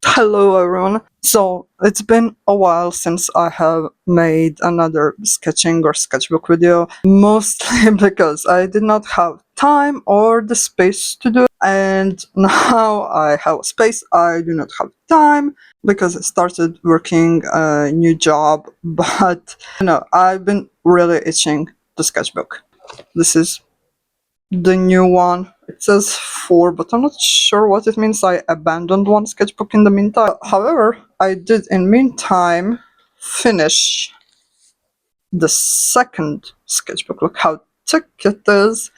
Hello everyone. So it's been a while since I have made another sketching or sketchbook video, mostly because I did not have time or the space to do it. And now I have space, I do not have time because I started working a new job, but I've been really itching the sketchbook. This is the new one. It says 4, but I'm not sure what it means. I abandoned one sketchbook in the meantime. However, I did in meantime finish the second sketchbook. Look how thick it is.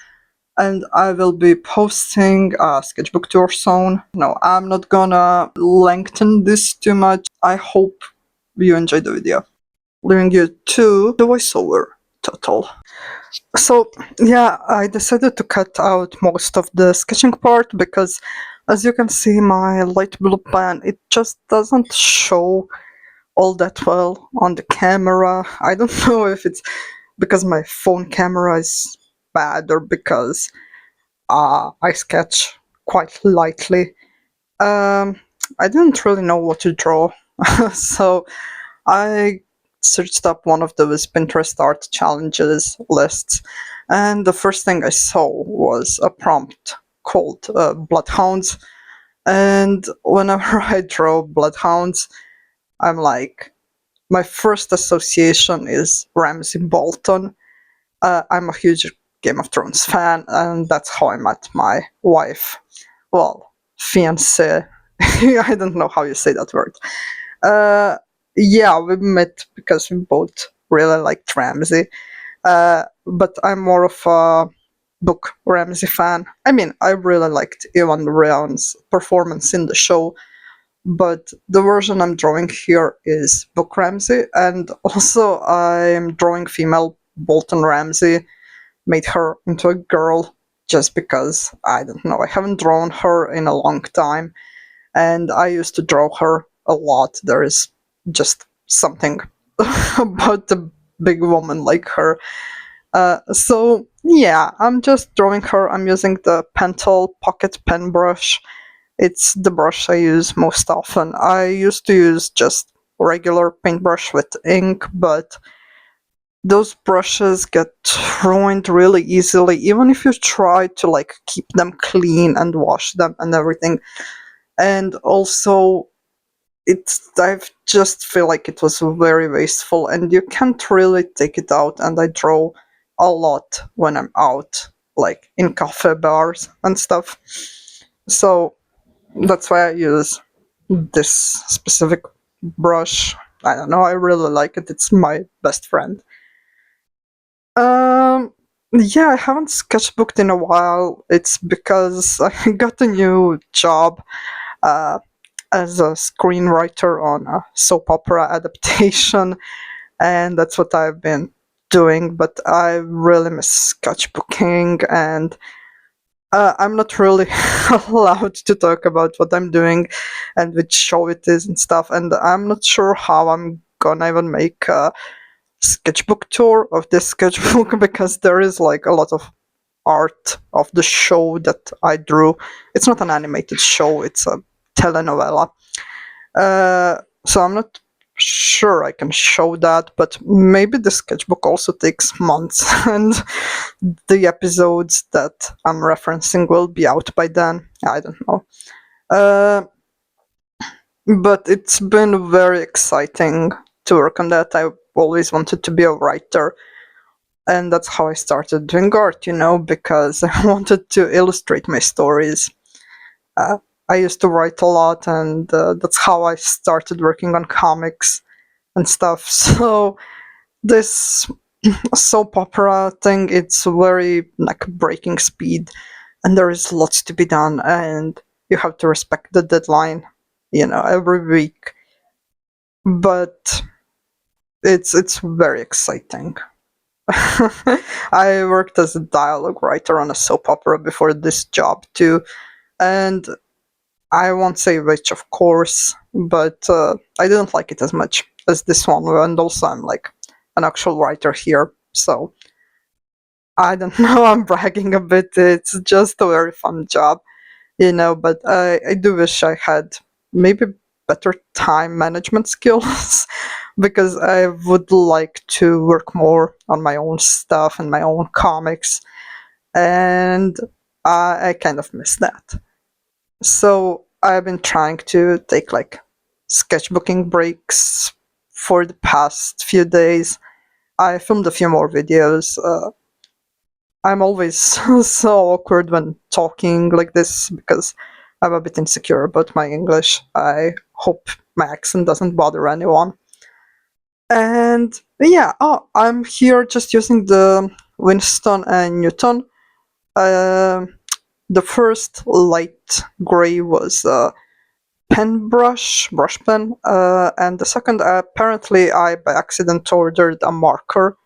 And I will be posting a sketchbook tour soon. No, I'm not gonna lengthen this too much. I hope you enjoyed the video. Leaving you to the voiceover total. So yeah, I decided to cut out most of the sketching part because, as you can see, my light blue pen, it just doesn't show all that well on the camera. I don't know if it's because my phone camera is bad or because I sketch quite lightly. Um, I didn't really know what to draw, so I searched up one of those Pinterest art challenges lists, and the first thing I saw was a prompt called Bloodhounds. And whenever I draw Bloodhounds, I'm like, my first association is Ramsay Bolton. I'm a huge Game of Thrones fan, and that's how I met my wife. Well, fiance. I don't know how you say that word. Uh, yeah, we met because we both really liked Ramsay. But I'm more of a book Ramsay fan. I mean, I really liked Ewan Rheon's performance in the show, but the version I'm drawing here is book Ramsay, and also I'm drawing female Bolton Ramsay, made her into a girl just because, I don't know, I haven't drawn her in a long time, and I used to draw her a lot. There is just something about a big woman like her. So yeah, I'm just drawing her. I'm using the Pentel Pocket Pen brush. It's the brush I use most often. I used to use just regular paintbrush with ink, but those brushes get ruined really easily, even if you try to like keep them clean and wash them and everything. And also, I just feel like it was very wasteful, and you can't really take it out. And I draw a lot when I'm out, like in cafe bars and stuff. So that's why I use this specific brush. I don't know, I really like it. It's my best friend. Um, yeah, I haven't sketchbooked in a while. It's because I got a new job uh, as a screenwriter on a soap opera adaptation, and that's what I've been doing. But I really miss sketchbooking, and I'm not really allowed to talk about what I'm doing and which show it is and stuff. And I'm not sure how I'm gonna even make a sketchbook tour of this sketchbook because there is like a lot of art of the show that I drew. It's not an animated show, it's a telenovela. So I'm not sure I can show that, but maybe the sketchbook also takes months and the episodes that I'm referencing will be out by then. I don't know. Uh, but it's been very exciting to work on that. I always wanted to be a writer, and that's how I started doing art, because I wanted to illustrate my stories. Uh, I used to write a lot, and that's how I started working on comics and stuff. So this soap opera thing, it's very like breaking speed, and there is lots to be done, and you have to respect the deadline, every week. But it's very exciting. I worked as a dialogue writer on a soap opera before this job too, and I won't say which, of course, but I didn't like it as much as this one, and also I'm like an actual writer here, so I don't know, I'm bragging a bit, it's just a very fun job, but I do wish I had maybe better time management skills because I would like to work more on my own stuff and my own comics, and I kind of miss that. So I've been trying to take like sketchbooking breaks for the past few days. I filmed a few more videos. I'm always so awkward when talking like this because I'm a bit insecure about my English. I hope my accent doesn't bother anyone. And yeah, I'm here just using the Winston and Newton. The first light gray was pen brush pen, and the second, apparently I by accident ordered a marker,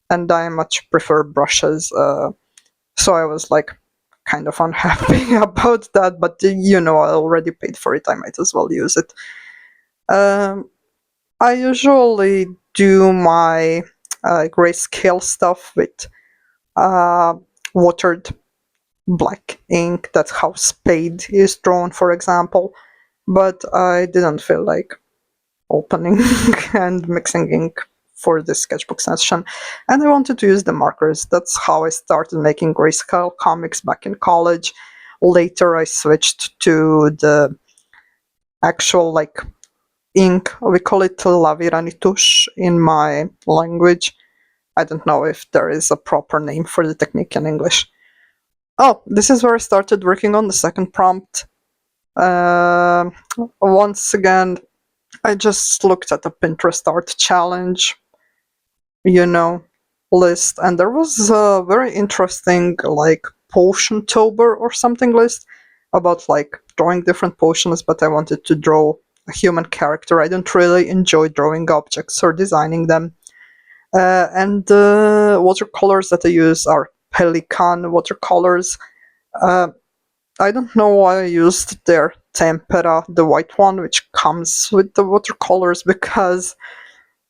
and I much prefer brushes, so I was like kind of unhappy about that, but I already paid for it, I might as well use it. I usually do my grayscale stuff with watered black ink. That's how Spayed is drawn, for example. But I didn't feel like opening and mixing ink for this sketchbook session, and I wanted to use the markers. That's how I started making grayscale comics back in college. Later I switched to the actual like ink. We call it lavirani touche in my language. I don't know if there is a proper name for the technique in English. Oh, this is where I started working on the second prompt. Once again, I just looked at the Pinterest art challenge, list, and there was a very interesting like potion-tober or something list about like drawing different potions, but I wanted to draw a human character. I don't really enjoy drawing objects or designing them. And the watercolors that I use are Pelican watercolors. I don't know why I used their tempera, the white one, which comes with the watercolors, because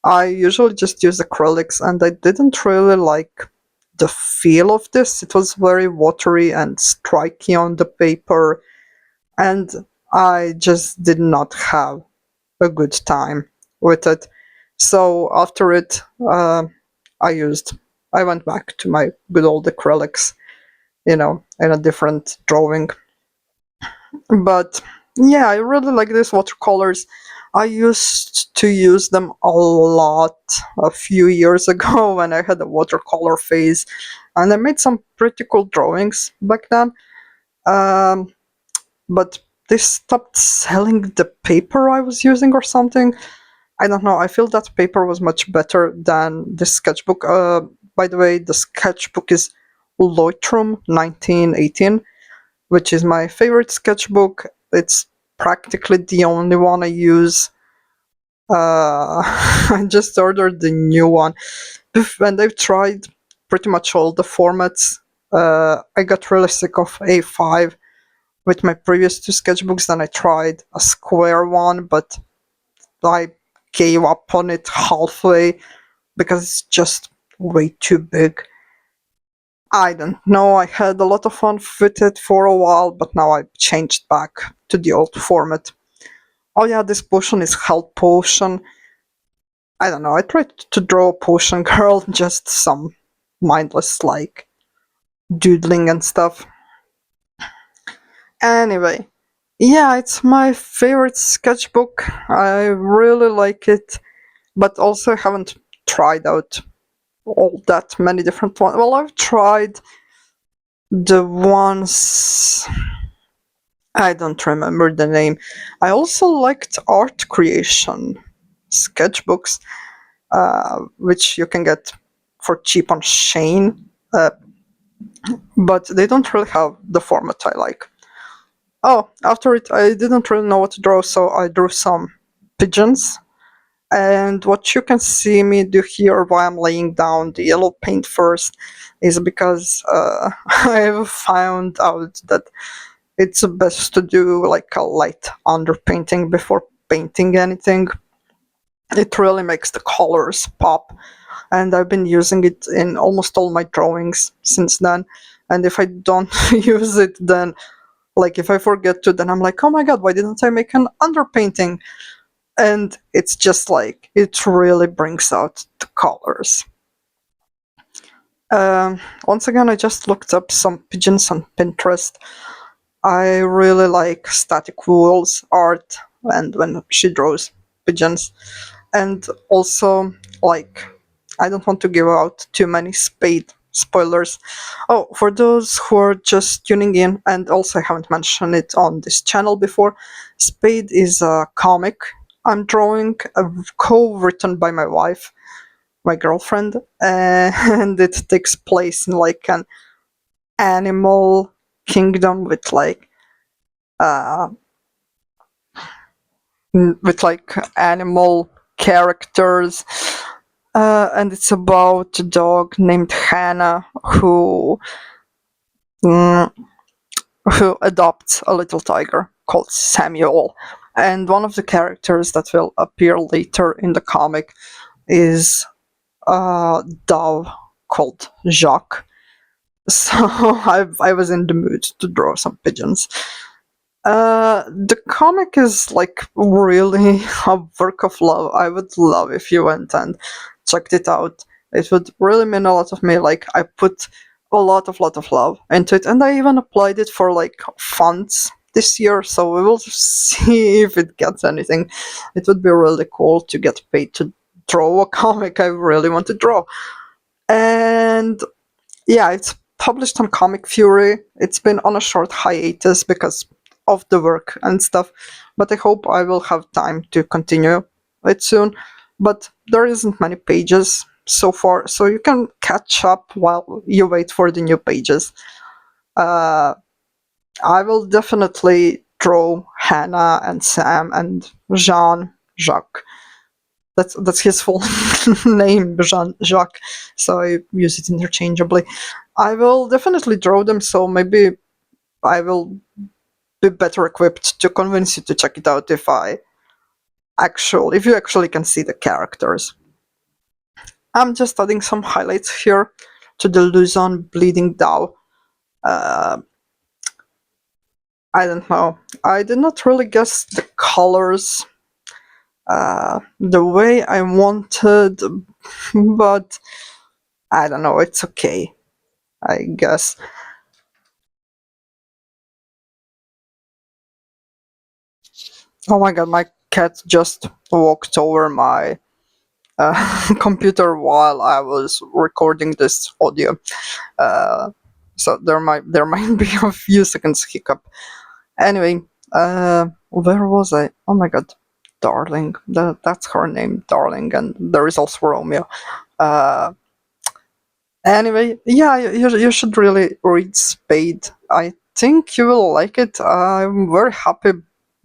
I usually just use acrylics, and I didn't really like the feel of this. It was very watery and striky on the paper, and I just did not have a good time with it. So after it, I went back to my good old acrylics, in a different drawing. But yeah, I really like these watercolors. I used to use them a lot a few years ago when I had a watercolor phase, and I made some pretty cool drawings back then. But they stopped selling the paper I was using or something. I don't know. I feel that paper was much better than the sketchbook. By the way, the sketchbook is Leutrum 1918, which is my favorite sketchbook. It's practically the only one I use. I just ordered the new one, and I've tried pretty much all the formats. I got really sick of A5 with my previous two sketchbooks, then I tried a square one, but I gave up on it halfway because it's just way too big. I don't know, I had a lot of fun with it for a while, but now I've changed back to the old format. Oh yeah, this potion is Health Potion. I don't know, I tried to draw a potion girl, just some mindless like doodling and stuff. Anyway, yeah, it's my favorite sketchbook. I really like it, but also haven't tried out all that many different ones. Well, I've tried the ones, I don't remember the name. I also liked art creation sketchbooks, which you can get for cheap on Shane, but they don't really have the format I like. Oh, after it, I didn't really know what to draw, so I drew some pigeons. And what you can see me do here while I'm laying down the yellow paint first is because I've found out that it's best to do like a light underpainting before painting anything. It really makes the colors pop, and I've been using it in almost all my drawings since then. And if I don't use it, then Like if I forget to, then I'm like, oh my god, why didn't I make an underpainting? And it's just like, it really brings out the colors. Once again, I just looked up some pigeons on Pinterest. I really like Static Wool's art and when she draws pigeons. And also, like, I don't want to give out too many Spayed spoilers. Oh, for those who are just tuning in, and also I haven't mentioned it on this channel before, Spayed is a comic I'm drawing, co-written by my wife, my girlfriend, and it takes place in like an animal kingdom with uh, animal characters, and it's about a dog named Hannah mm, who adopts a little tiger called Samuel. And one of the characters that will appear later in the comic is a dove called Jacques. So I was in the mood to draw some pigeons. The comic is like really a work of love. I would love if you went and checked it out. It would really mean a lot of me. Like I put a lot of love into it, and I even applied it for like funds this year. So we will see if it gets anything. It would be really cool to get paid to draw a comic I really want to draw. And yeah, it's published on Comic Fury. It's been on a short hiatus because of the work and stuff, but I hope I will have time to continue it soon. But there isn't many pages so far, so you can catch up while you wait for the new pages. I will definitely draw Hannah and Sam and Jacques. That's his full name, Jean Jacques. So I use it interchangeably. I will definitely draw them, so maybe I will be better equipped to convince you to check it out if you actually can see the characters. I'm just adding some highlights here to the Luzon Bleeding Dow. I don't know. I did not really guess the colors the way I wanted, but I don't know. It's okay, I guess. Oh my god, my cat just walked over my computer while I was recording this audio. So there might be a few seconds hiccup. Anyway, where was I? Oh my god, Darling. That's her name, Darling, and there is also Romeo. Uh, anyway, yeah, you should really read Spade. I think you will like it. I'm very happy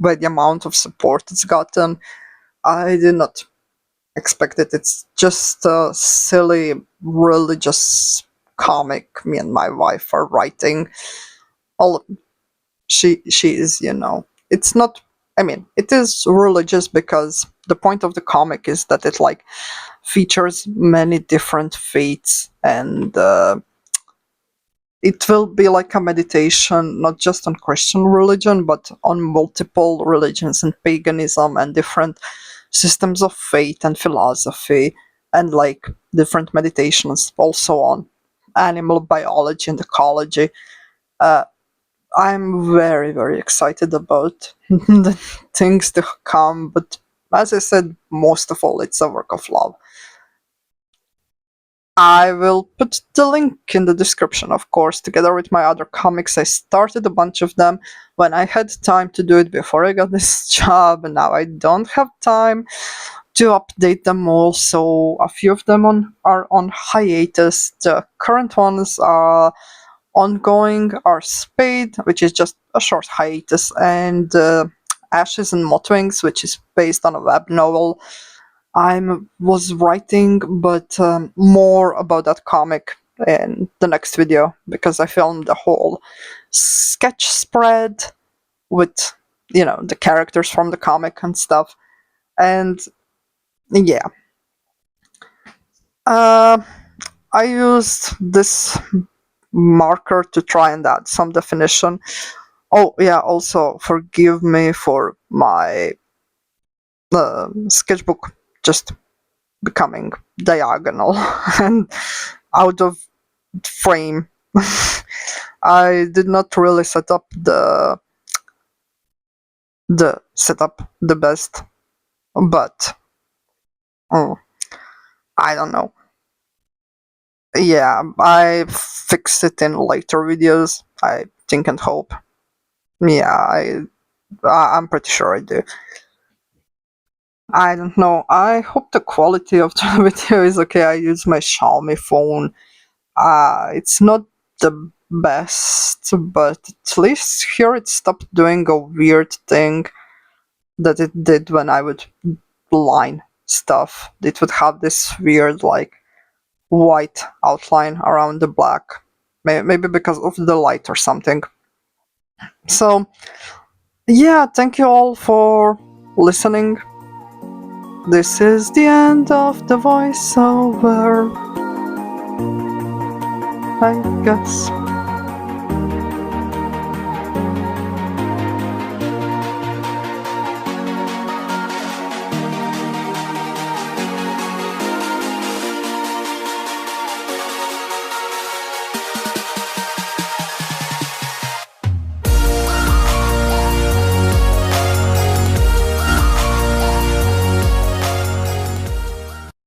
by the amount of support it's gotten. I did not expect it. It's just a silly religious comic me and my wife are writing. All she is, it's not, I mean, it is religious because the point of the comic is that it like features many different faiths, and it will be like a meditation not just on Christian religion but on multiple religions and paganism and different systems of faith and philosophy, and like different meditations also on animal biology and ecology. I'm very, very excited about the things to come, but as I said, most of all, it's a work of love. I will put the link in the description, of course, together with my other comics. I started a bunch of them when I had time to do it before I got this job, and now I don't have time to update them all, so a few of them are on hiatus. The current ones are ongoing are Spayed, which is just a short hiatus, and Ashes and Mothwings, which is based on a web novel I was writing, but more about that comic in the next video, because I filmed a whole sketch spread with, the characters from the comic and stuff. And yeah. I used this marker to try and add some definition Oh yeah, also forgive me for my sketchbook just becoming diagonal and out of frame. I did not really set up the setup the best, but oh, I don't know. Yeah, I fix it in later videos. I think and hope. Yeah, I'm pretty sure I do. I don't know. I hope the quality of the video is okay. I use my Xiaomi phone. It's not the best, but at least here it stopped doing a weird thing that it did when I would line stuff. It would have this weird, like, white outline around the black. Maybe because of the light or something. So, yeah, thank you all for listening. This is the end of the voiceover, I guess.